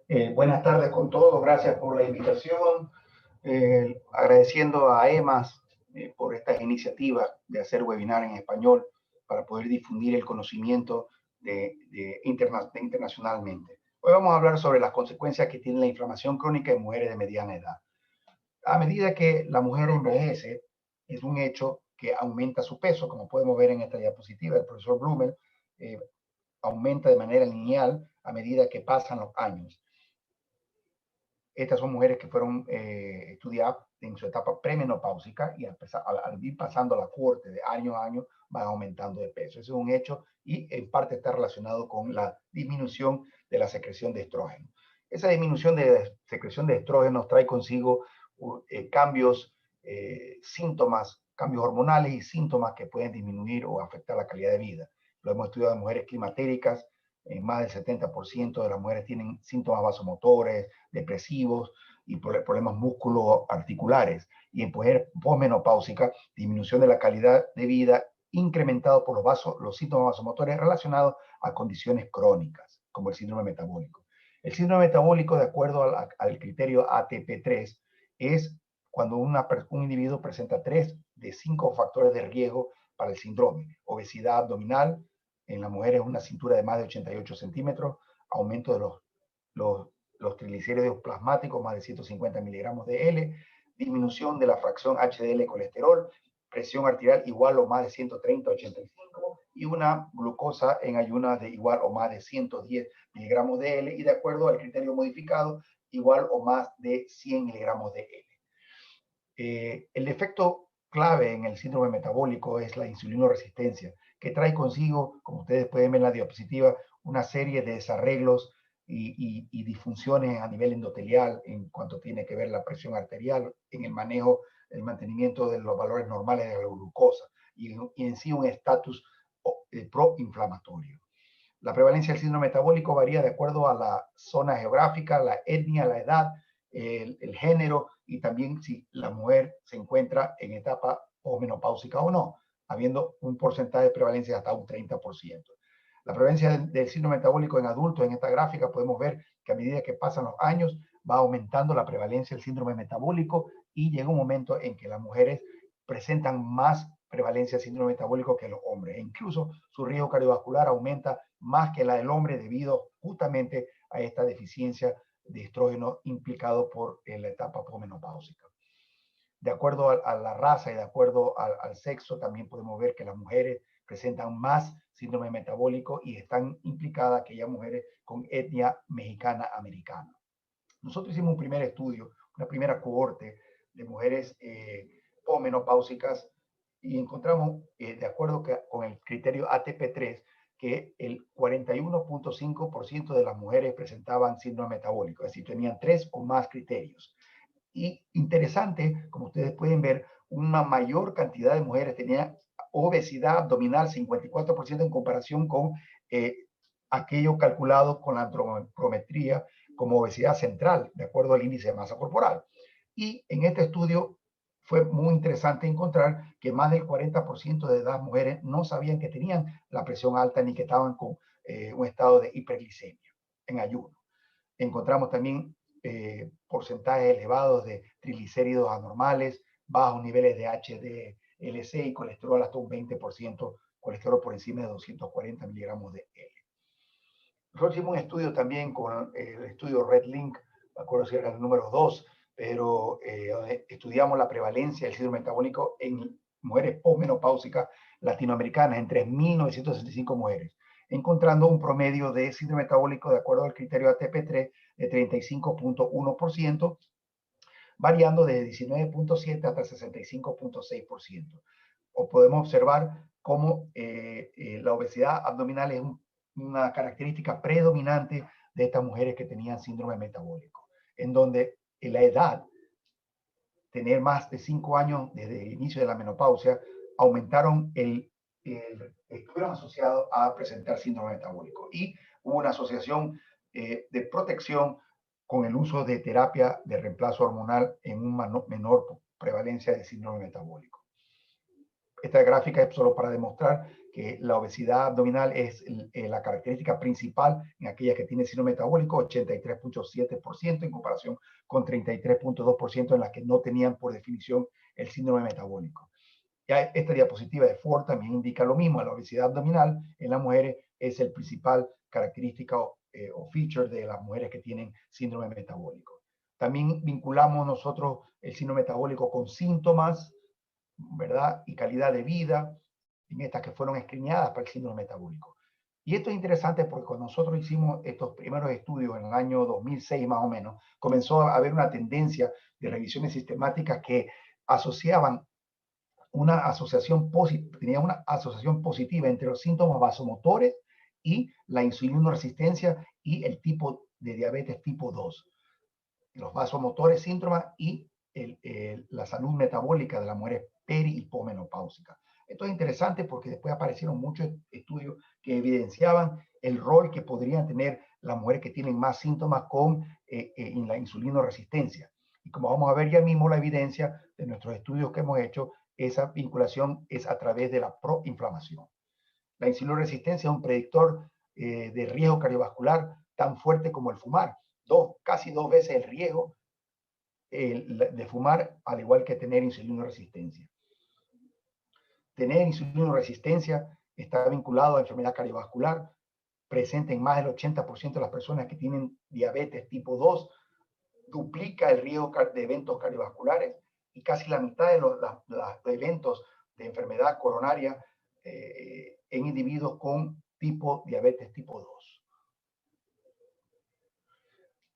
Buenas tardes con todos, gracias por la invitación. Agradeciendo a EMAS por estas iniciativas de hacer webinar en español para poder difundir el conocimiento internacionalmente. Hoy vamos a hablar sobre las consecuencias que tiene la inflamación crónica en mujeres de mediana edad. A medida que la mujer envejece, es un hecho que aumenta su peso, como podemos ver en esta diapositiva del profesor Blumel, aumenta de manera lineal a medida que pasan los años. Estas son mujeres que fueron estudiadas en su etapa premenopáusica y al ir pasando la corte de año a año van aumentando de peso. Ese es un hecho y en parte está relacionado con la disminución de la secreción de estrógeno. Esa disminución de secreción de estrógenos trae consigo cambios, síntomas, cambios hormonales y síntomas que pueden disminuir o afectar la calidad de vida. Lo hemos estudiado en mujeres climatéricas. Más del 70% de las mujeres tienen síntomas vasomotores, depresivos y problemas musculoarticulares. Y en mujeres posmenopáusicas, disminución de la calidad de vida incrementado por los síntomas vasomotores relacionados a condiciones crónicas, como el síndrome metabólico. El síndrome metabólico, de acuerdo al criterio ATP3, es cuando un individuo presenta 3 de 5 factores de riesgo para el síndrome: obesidad abdominal, en las mujeres una cintura de más de 88 centímetros, aumento de los triglicéridos plasmáticos, más de 150 miligramos de L, disminución de la fracción HDL colesterol, presión arterial igual o más de 130-85 y una glucosa en ayunas de igual o más de 110 miligramos de L y, de acuerdo al criterio modificado, igual o más de 100 miligramos de L. El efecto clave en el síndrome metabólico es la insulinoresistencia, que trae consigo, como ustedes pueden ver en la diapositiva, una serie de desarreglos y disfunciones a nivel endotelial en cuanto tiene que ver la presión arterial, en el manejo, el mantenimiento de los valores normales de la glucosa y en sí un estatus proinflamatorio. La prevalencia del síndrome metabólico varía de acuerdo a la zona geográfica, la etnia, la edad, el género y también si la mujer se encuentra en etapa posmenopáusica o no, habiendo un porcentaje de prevalencia de hasta un 30%. La prevalencia del síndrome metabólico en adultos, en esta gráfica podemos ver que a medida que pasan los años va aumentando la prevalencia del síndrome metabólico y llega un momento en que las mujeres presentan más prevalencia del síndrome metabólico que los hombres. E incluso su riesgo cardiovascular aumenta más que la del hombre debido justamente a esta deficiencia de estrógeno implicado por la etapa posmenopáusica. De acuerdo a la raza y de acuerdo al sexo, también podemos ver que las mujeres presentan más síndrome metabólico y están implicadas aquellas mujeres con etnia mexicana-americana. Nosotros hicimos un primer estudio, una primera cohorte de mujeres posmenopáusicas y encontramos, de acuerdo con el criterio ATP3, que el 41.5% de las mujeres presentaban síndrome metabólico, es decir, tenían 3 o más criterios. Y interesante, como ustedes pueden ver, una mayor cantidad de mujeres tenían obesidad abdominal, 54% en comparación con aquello calculado con la antropometría como obesidad central, de acuerdo al índice de masa corporal. Y en este estudio fue muy interesante encontrar que más del 40% de las mujeres no sabían que tenían la presión alta ni que estaban con un estado de hiperglicemia en ayuno. Encontramos también porcentajes elevados de triglicéridos anormales, bajos niveles de HDLC y colesterol hasta un 20%, colesterol por encima de 240 miligramos de L. Nosotros hicimos un estudio también con el estudio Red Link, me acuerdo si era el número 2, pero estudiamos la prevalencia del síndrome metabólico en mujeres posmenopáusicas latinoamericanas, en 3.965 mujeres, encontrando un promedio de síndrome metabólico de acuerdo al criterio ATP3 de 35.1%, variando de 19.7 hasta 65.6%. O podemos observar cómo la obesidad abdominal es una característica predominante de estas mujeres que tenían síndrome metabólico, en donde en la edad, tener más de 5 años desde el inicio de la menopausia, aumentaron estuvieron asociados a presentar síndrome metabólico. Y hubo una asociación de protección con el uso de terapia de reemplazo hormonal en una menor prevalencia de síndrome metabólico. esta gráfica es solo para demostrar que la obesidad abdominal es la característica principal en aquellas que tienen síndrome metabólico, 83.7% en comparación con 33.2% en las que no tenían por definición el síndrome metabólico. Ya esta diapositiva de Ford también indica lo mismo. La obesidad abdominal en las mujeres es el principal característica o feature de las mujeres que tienen síndrome metabólico. También vinculamos nosotros el síndrome metabólico con síntomas, ¿verdad? Y calidad de vida en estas que fueron escrineadas para el síndrome metabólico. Y esto es interesante porque cuando nosotros hicimos estos primeros estudios en el año 2006 más o menos, comenzó a haber una tendencia de revisiones sistemáticas que asociaban tenía una asociación positiva entre los síntomas vasomotores y la insulinoresistencia y el tipo de diabetes tipo 2. Los vasomotores, síntomas y la salud metabólica de las mujeres peri y posmenopáusicas. Esto es interesante porque después aparecieron muchos estudios que evidenciaban el rol que podrían tener las mujeres que tienen más síntomas con la insulinoresistencia. Y como vamos a ver ya mismo la evidencia de nuestros estudios que hemos hecho, esa vinculación es a través de la proinflamación. La insulinoresistencia es un predictor de riesgo cardiovascular tan fuerte como el fumar. Casi 2 veces el riesgo de fumar, al igual que tener insulinoresistencia. Tener insulinoresistencia está vinculado a enfermedad cardiovascular, presente en más del 80% de las personas que tienen diabetes tipo 2, duplica el riesgo de eventos cardiovasculares y casi la mitad de los eventos de enfermedad coronaria en individuos con diabetes tipo 2.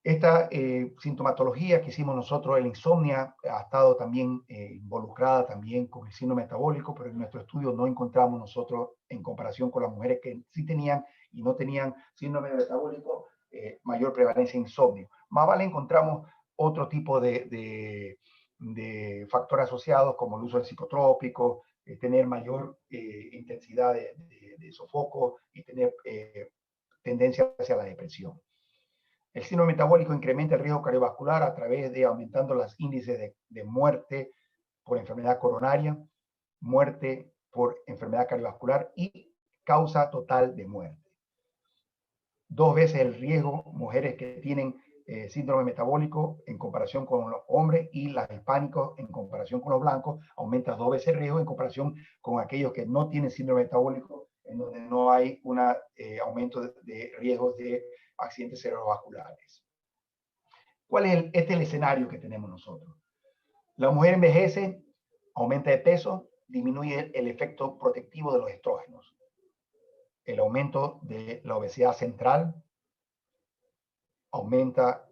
Esta sintomatología que hicimos nosotros, el insomnia, ha estado también involucrada también con el síndrome metabólico, pero en nuestro estudio no encontramos nosotros, en comparación con las mujeres que sí tenían y no tenían síndrome metabólico, mayor prevalencia de insomnio. Más vale encontramos otro tipo de factores asociados como el uso de psicotrópicos, tener mayor intensidad de sofoco y tener tendencia hacia la depresión. El síndrome metabólico incrementa el riesgo cardiovascular a través de aumentando los índices de muerte por enfermedad coronaria, muerte por enfermedad cardiovascular y causa total de muerte. 2 veces el riesgo, mujeres que tienen síndrome metabólico en comparación con los hombres, y los hispánicos en comparación con los blancos, aumenta 2 veces el riesgo en comparación con aquellos que no tienen síndrome metabólico, en donde no hay un aumento de riesgos de accidentes cerebrovasculares. ¿Cuál es el escenario que tenemos nosotros? La mujer envejece, aumenta de peso, disminuye el efecto protectivo de los estrógenos. El aumento de la obesidad central aumenta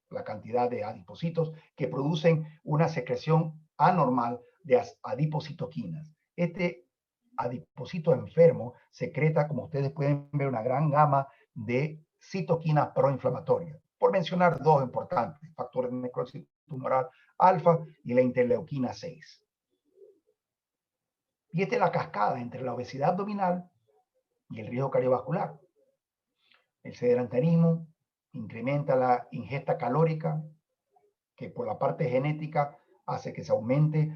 la cantidad de adipocitos que producen una secreción anormal de adipocitoquinas. Este adipocito enfermo secreta, como ustedes pueden ver, una gran gama de citoquinas proinflamatorias. Por mencionar 2 importantes, factores de necrosis tumoral alfa y la interleuquina 6. Y esta es la cascada entre la obesidad abdominal y el riesgo cardiovascular. El sedentarismo incrementa la ingesta calórica, que por la parte genética hace que se aumente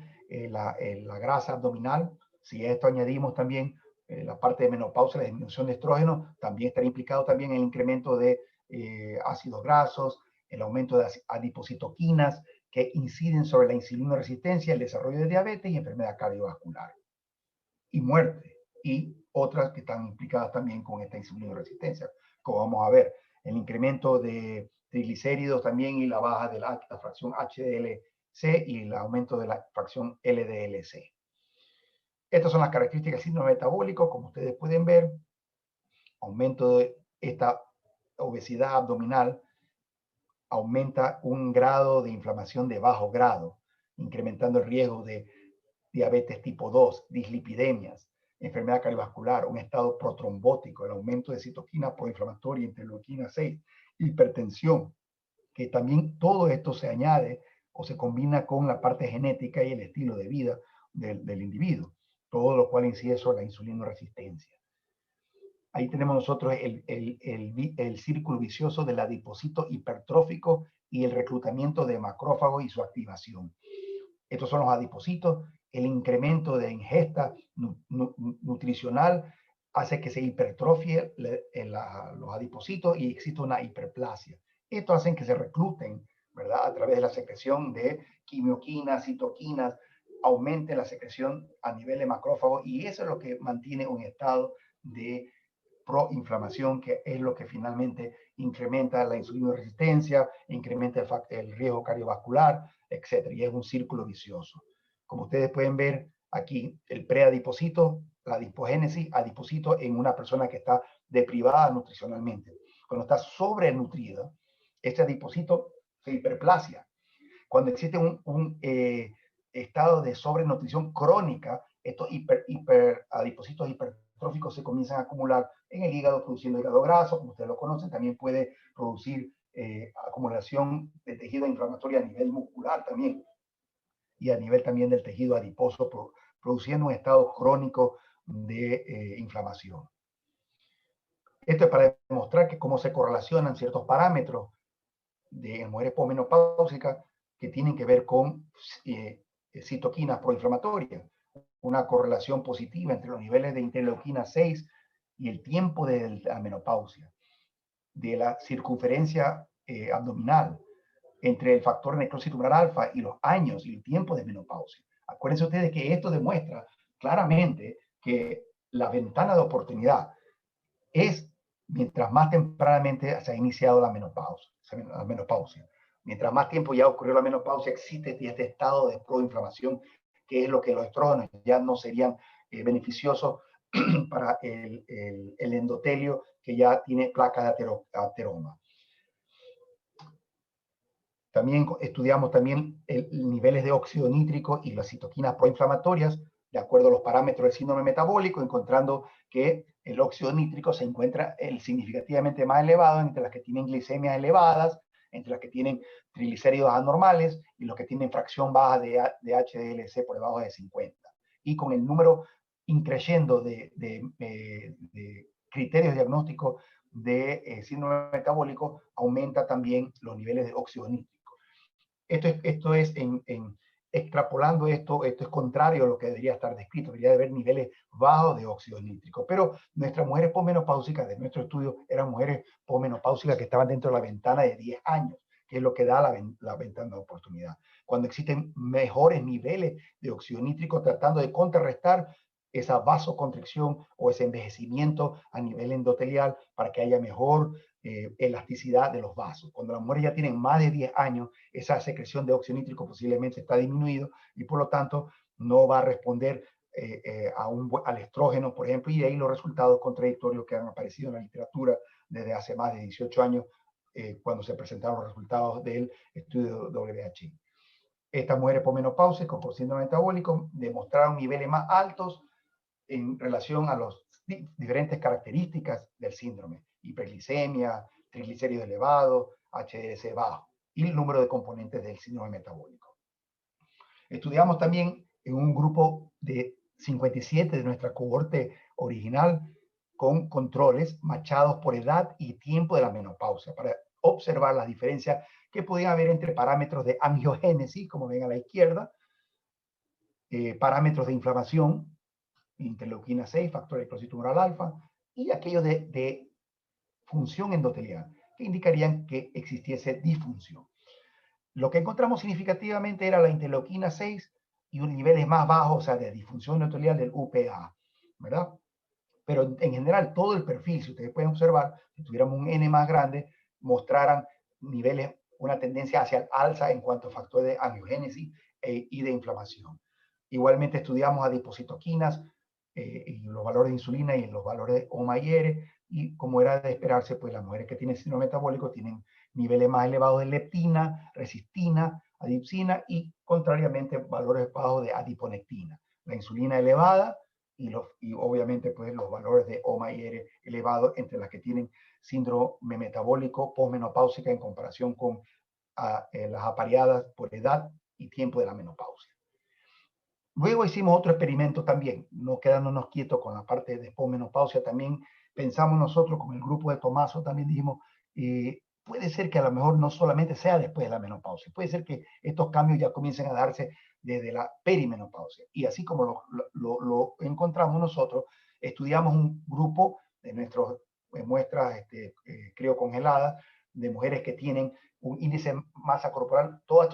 la grasa abdominal. Si a esto añadimos también la parte de menopausia, la disminución de estrógeno, también estará implicado también el incremento de ácidos grasos, el aumento de adipocitoquinas que inciden sobre la insulinoresistencia, el desarrollo de diabetes y enfermedad cardiovascular. Y muerte, y otras que están implicadas también con esta insulinoresistencia, como vamos a ver, el incremento de triglicéridos también y la baja de la fracción HDL-C y el aumento de la fracción LDL-C. Estas son las características del síndrome metabólico, como ustedes pueden ver, aumento de esta obesidad abdominal, aumenta un grado de inflamación de bajo grado, incrementando el riesgo de diabetes tipo 2, dislipidemias, enfermedad cardiovascular, un estado protrombótico, el aumento de citoquina proinflamatoria, interleuquina 6, hipertensión, que también todo esto se añade o se combina con la parte genética y el estilo de vida del individuo, todo lo cual incide sobre la insulinoresistencia. Ahí tenemos nosotros el círculo vicioso del adipocito hipertrófico y el reclutamiento de macrófagos y su activación. Estos son los adipocitos el incremento de ingesta nutricional hace que se hipertrofie los adipocitos y existe una hiperplasia. Esto hace que se recluten, ¿verdad? A través de la secreción de quimioquinas, citoquinas, aumente la secreción a nivel de macrófago y eso es lo que mantiene un estado de proinflamación, que es lo que finalmente incrementa la insulinoresistencia, incrementa el riesgo cardiovascular, etc. Y es un círculo vicioso. Como ustedes pueden ver aquí, el preadipocito, la adipogénesis, adipocito en una persona que está deprivada nutricionalmente. Cuando está sobrenutrida, este adipocito se hiperplasia. Cuando existe un estado de sobrenutrición crónica, estos adipocitos hipertróficos se comienzan a acumular en el hígado, produciendo hígado graso, como ustedes lo conocen. También puede producir acumulación de tejido inflamatorio a nivel muscular también, y a nivel también del tejido adiposo, produciendo un estado crónico de inflamación. Esto es para demostrar que cómo se correlacionan ciertos parámetros de mujeres posmenopáusicas que tienen que ver con citoquinas proinflamatorias, una correlación positiva entre los niveles de interleuquina 6 y el tiempo de la menopausia, de la circunferencia abdominal, entre el factor necrosis tumoral alfa y los años y el tiempo de menopausia. Acuérdense ustedes que esto demuestra claramente que la ventana de oportunidad es mientras más tempranamente se ha iniciado la menopausia. Mientras más tiempo ya ocurrió la menopausia, existe este estado de proinflamación, que es lo que los estrógenos ya no serían beneficiosos para el endotelio que ya tiene placa de ateroma. También estudiamos también niveles de óxido nítrico y las citoquinas proinflamatorias, de acuerdo a los parámetros del síndrome metabólico, encontrando que el óxido nítrico se encuentra significativamente más elevado entre las que tienen glicemias elevadas, entre las que tienen triglicéridos anormales y los que tienen fracción baja de HDLC por debajo de 50. Y con el número increyendo de criterios diagnósticos de síndrome metabólico, aumenta también los niveles de óxido nítrico. Esto es extrapolando esto es contrario a lo que debería estar descrito. Debería haber niveles bajos de óxido nítrico. Pero nuestras mujeres posmenopáusicas de nuestro estudio eran mujeres posmenopáusicas que estaban dentro de la ventana de 10 años, que es lo que da la ventana de oportunidad. Cuando existen mejores niveles de óxido nítrico, tratando de contrarrestar esa vasoconstricción o ese envejecimiento a nivel endotelial para que haya mejor elasticidad de los vasos. Cuando las mujeres ya tienen más de 10 años, esa secreción de óxido nítrico posiblemente está disminuido y por lo tanto no va a responder al estrógeno, por ejemplo, y de ahí los resultados contradictorios que han aparecido en la literatura desde hace más de 18 años cuando se presentaron los resultados del estudio WHI. Estas mujeres posmenopáusicas con síndrome metabólico demostraron niveles más altos en relación a las diferentes características del síndrome: hiperglicemia, triglicéridos elevados, HDLC bajo y el número de componentes del síndrome metabólico. Estudiamos también en un grupo de 57 de nuestra cohorte original con controles machados por edad y tiempo de la menopausia para observar las diferencias que podía haber entre parámetros de angiogénesis, como ven a la izquierda, parámetros de inflamación, interleuquina 6, factor de necrosis tumoral alfa, y aquellos de función endotelial, que indicarían que existiese disfunción. Lo que encontramos significativamente era la interleuquina 6 y un niveles más bajos, o sea, de disfunción endotelial del UPA, ¿verdad? Pero en general, todo el perfil, si ustedes pueden observar, si tuviéramos un N más grande, mostraran niveles, una tendencia hacia el alza en cuanto a factores de angiogénesis y de inflamación. Igualmente estudiamos adipocitoquinas, y los valores de insulina y los valores de OMA-IR, y como era de esperarse, pues las mujeres que tienen síndrome metabólico tienen niveles más elevados de leptina, resistina, adipsina y contrariamente valores bajos de adiponectina. La insulina elevada y obviamente pues los valores de OMA-IR elevados entre las que tienen síndrome metabólico posmenopáusica en comparación con las apareadas por edad y tiempo de la menopausia. Luego hicimos otro experimento también, no quedándonos quietos con la parte de posmenopausia. También pensamos nosotros, con el grupo de Tomaso, también dijimos, puede ser que a lo mejor no solamente sea después de la menopausia, puede ser que estos cambios ya comiencen a darse desde la perimenopausia. Y así como lo encontramos nosotros, estudiamos un grupo de nuestras muestras criocongeladas de mujeres que tienen un índice de masa corporal, todas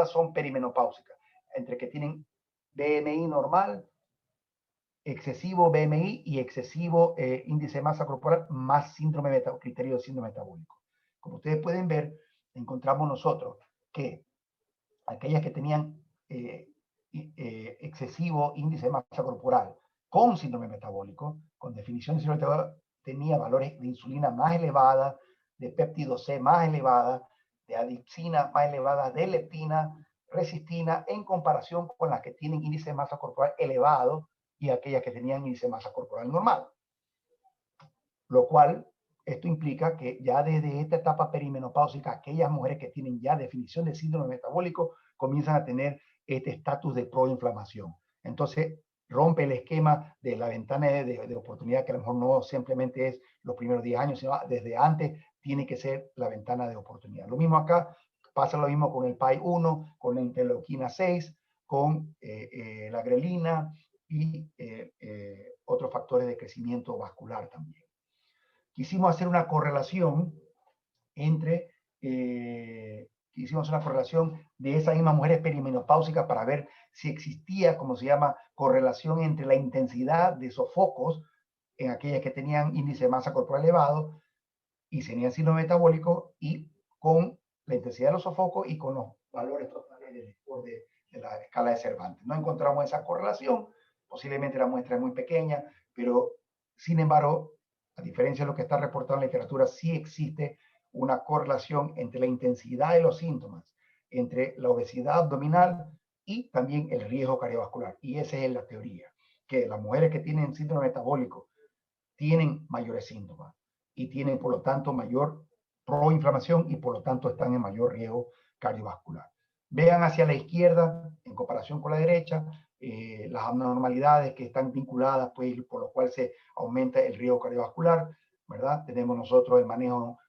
son perimenopáusicas, entre que tienen BMI normal, excesivo BMI y excesivo índice de masa corporal más síndrome criterio de síndrome metabólico. Como ustedes pueden ver, encontramos nosotros que aquellas que tenían excesivo índice de masa corporal con síndrome metabólico, con definición de síndrome metabólico, tenía valores de insulina más elevadas, de péptido C más elevadas, de adipsina más elevadas, de leptina, resistina, en comparación con las que tienen índice de masa corporal elevado y aquellas que tenían índice de masa corporal normal. Lo cual, esto implica que ya desde esta etapa perimenopáusica, aquellas mujeres que tienen ya definición de síndrome metabólico comienzan a tener este estatus de proinflamación. Entonces, rompe el esquema de la ventana de oportunidad, que a lo mejor no simplemente es los primeros 10 años, sino desde antes tiene que ser la ventana de oportunidad. Lo mismo acá, pasa lo mismo con el PAI-1, con la interleuquina 6, con la grelina y otros factores de crecimiento vascular también. Quisimos hacer una correlación entre, hicimos una correlación de esas mismas mujeres perimenopáusicas para ver si existía, como se llama, correlación entre la intensidad de sofocos en aquellas que tenían índice de masa corporal elevado y tenían síndrome metabólico y con la intensidad de los sofocos y con los valores totales de la escala de Cervantes. No encontramos esa correlación, posiblemente la muestra es muy pequeña, pero sin embargo, a diferencia de lo que está reportado en la literatura, sí existe una correlación entre la intensidad de los síntomas, entre la obesidad abdominal y también el riesgo cardiovascular. Y esa es la teoría, que las mujeres que tienen síndrome metabólico tienen mayores síntomas y tienen, por lo tanto, mayor proinflamación y, por lo tanto, están en mayor riesgo cardiovascular. Vean hacia la izquierda, en comparación con la derecha, las abnormalidades que están vinculadas, pues, por lo cual se aumenta el riesgo cardiovascular, ¿verdad? Tenemos nosotros el manejo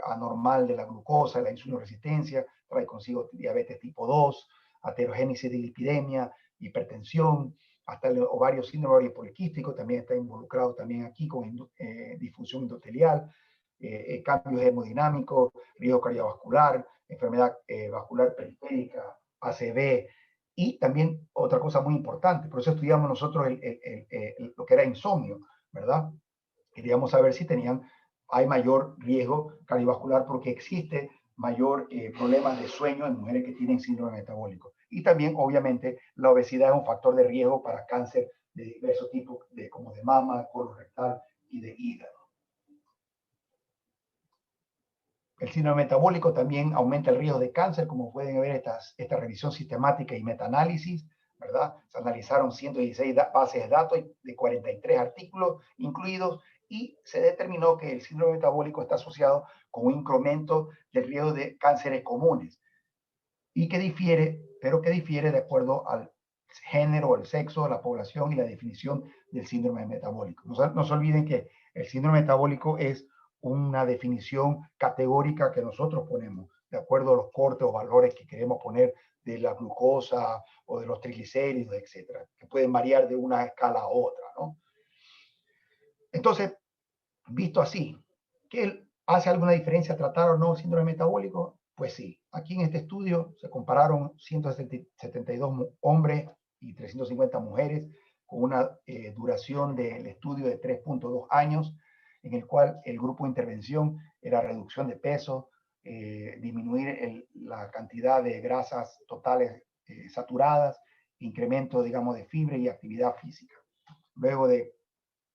anormal de la glucosa, la insulinoresistencia, trae consigo diabetes tipo 2, aterogénesis de lipidemia, hipertensión, hasta el ovario síndrome ovario poliquístico también está involucrado también aquí con disfunción endotelial, cambios hemodinámicos, riesgo cardiovascular, enfermedad vascular periférica, ACV, y también otra cosa muy importante, por eso estudiamos nosotros lo que era insomnio, ¿verdad? Queríamos saber si hay mayor riesgo cardiovascular porque existe mayor problemas de sueño en mujeres que tienen síndrome metabólico. Y también, obviamente, la obesidad es un factor de riesgo para cáncer de diversos tipos, como de mama, colorectal y de hígado. El síndrome metabólico también aumenta el riesgo de cáncer, como pueden ver esta revisión sistemática y metaanálisis, ¿verdad? Se analizaron 116 bases de datos de 43 artículos incluidos y se determinó que el síndrome metabólico está asociado con un incremento del riesgo de cánceres comunes y que difiere de acuerdo al género, el sexo, la población y la definición del síndrome metabólico. No se olviden que el síndrome metabólico es una definición categórica que nosotros ponemos de acuerdo a los cortes o valores que queremos poner de la glucosa o de los triglicéridos, etcétera, que pueden variar de una escala a otra, ¿no? Entonces, visto así, ¿qué hace alguna diferencia tratar o no síndrome metabólico? Pues sí, aquí en este estudio se compararon 172 hombres y 350 mujeres con una duración del estudio de 3.2 años, en el cual el grupo de intervención era reducción de peso, disminuir la cantidad de grasas totales saturadas, incremento, digamos, de fibra y actividad física. Luego de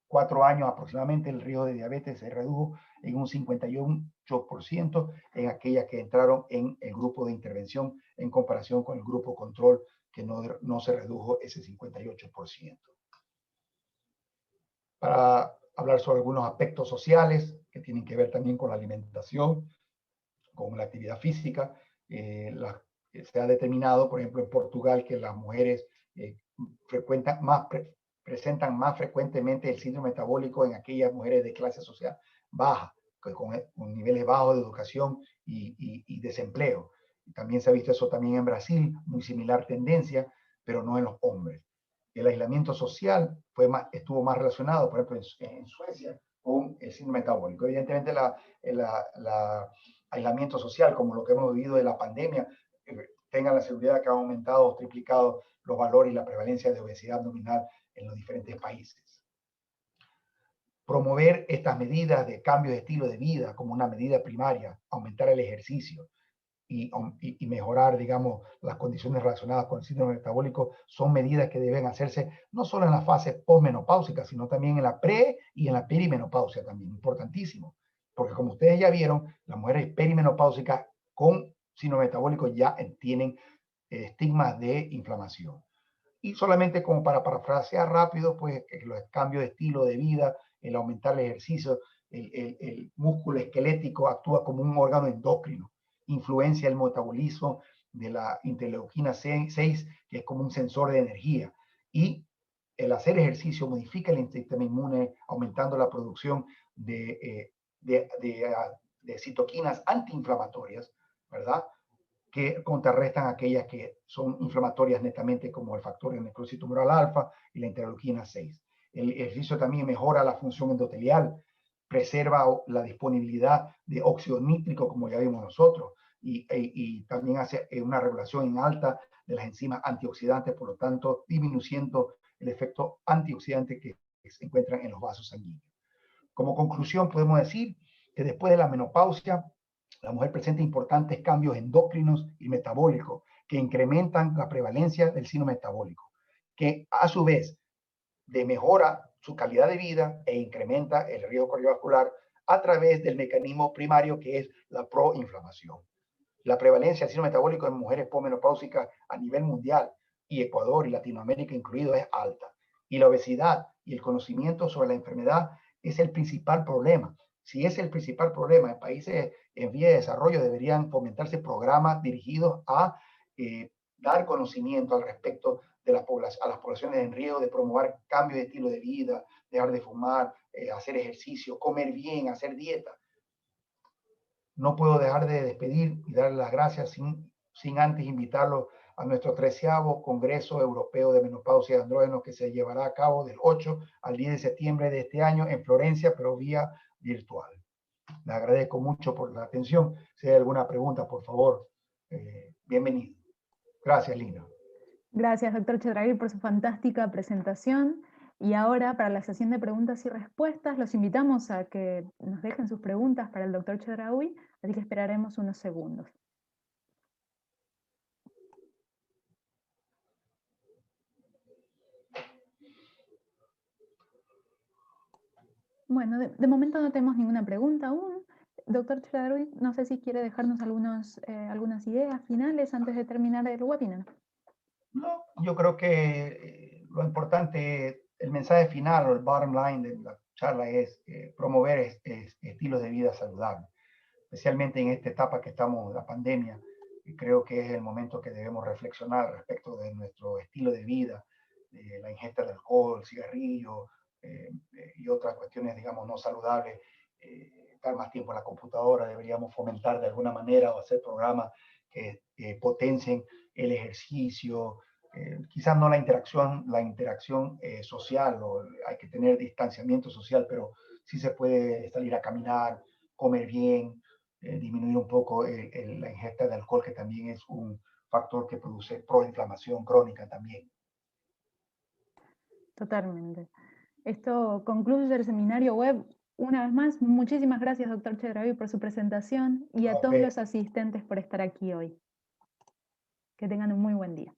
4 años aproximadamente, el riesgo de diabetes se redujo en un 58% en aquellas que entraron en el grupo de intervención en comparación con el grupo control, que no se redujo ese 58%. Para hablar sobre algunos aspectos sociales que tienen que ver también con la alimentación, con la actividad física, se ha determinado, por ejemplo, en Portugal, que las mujeres presentan más frecuentemente el síndrome metabólico en aquellas mujeres de clase social baja, con niveles bajos de educación y desempleo. También se ha visto eso también en Brasil, muy similar tendencia, pero no en los hombres. El aislamiento social estuvo más relacionado, por ejemplo, en Suecia, con el síndrome metabólico. Evidentemente, el aislamiento social, como lo que hemos vivido de la pandemia, tengan la seguridad que ha aumentado o triplicado los valores y la prevalencia de obesidad abdominal en los diferentes países. Promover estas medidas de cambio de estilo de vida como una medida primaria, aumentar el ejercicio y mejorar, digamos, las condiciones relacionadas con el síndrome metabólico son medidas que deben hacerse no solo en la fase posmenopáusica, sino también en la pre y en la perimenopausia también, importantísimo. Porque como ustedes ya vieron, las mujeres perimenopáusicas con síndrome metabólico ya tienen estigmas de inflamación. Y solamente como para parafrasear rápido, pues los cambios de estilo de vida, el aumentar el ejercicio, el músculo esquelético actúa como un órgano endocrino, influencia el metabolismo de la interleuquina 6, que es como un sensor de energía. Y el hacer ejercicio modifica el sistema inmune, aumentando la producción de citoquinas antiinflamatorias, ¿verdad? Que contrarrestan aquellas que son inflamatorias netamente, como el factor de necrosis tumoral alfa y la interleuquina 6. El ejercicio también mejora la función endotelial, preserva la disponibilidad de óxido nítrico, como ya vimos nosotros, y también hace una regulación en alta de las enzimas antioxidantes, por lo tanto, disminuyendo el efecto antioxidante que se encuentran en los vasos sanguíneos. Como conclusión, podemos decir que después de la menopausia, la mujer presenta importantes cambios endocrinos y metabólicos que incrementan la prevalencia del síndrome metabólico, que a su vez mejora su calidad de vida e incrementa el riesgo cardiovascular a través del mecanismo primario que es la proinflamación. La prevalencia del síndrome metabólico en mujeres posmenopáusicas a nivel mundial y Ecuador y Latinoamérica incluido es alta. Y la obesidad y el conocimiento sobre la enfermedad es el principal problema. Si es el principal problema en países en vía de desarrollo, deberían fomentarse programas dirigidos a dar conocimiento al respecto de a las poblaciones en riesgo, de promover cambios de estilo de vida, dejar de fumar, hacer ejercicio, comer bien, hacer dieta. No puedo dejar de despedir y darle las gracias sin antes invitarlos a nuestro 13º Congreso Europeo de Menopausia y Andrógenos, que se llevará a cabo del 8 al 10 de septiembre de este año en Florencia, pero vía virtual. Le agradezco mucho por la atención. Si hay alguna pregunta, por favor, bienvenido. Gracias, Lina. Gracias, doctor Chedraui, por su fantástica presentación. Y ahora, para la sesión de preguntas y respuestas, los invitamos a que nos dejen sus preguntas para el doctor Chedraui, así que esperaremos unos segundos. Bueno, de momento no tenemos ninguna pregunta aún. Doctor Chedraui, no sé si quiere dejarnos algunas ideas finales antes de terminar el webinar. No, yo creo que lo importante, el mensaje final o el bottom line de la charla es promover estilos de vida saludables, especialmente en esta etapa que estamos de la pandemia. Y creo que es el momento que debemos reflexionar respecto de nuestro estilo de vida, de la ingesta de alcohol, cigarrillo y otras cuestiones, digamos, no saludables. Estar más tiempo en la computadora, deberíamos fomentar de alguna manera o hacer programas que potencien el ejercicio, quizás no la interacción social, o hay que tener distanciamiento social, pero sí se puede salir a caminar, comer bien, disminuir un poco la ingesta de alcohol, que también es un factor que produce proinflamación crónica también. Totalmente. Esto concluye el seminario web. Una vez más, muchísimas gracias, doctor Chedraui, por su presentación y a todos los asistentes por estar aquí hoy. Que tengan un muy buen día.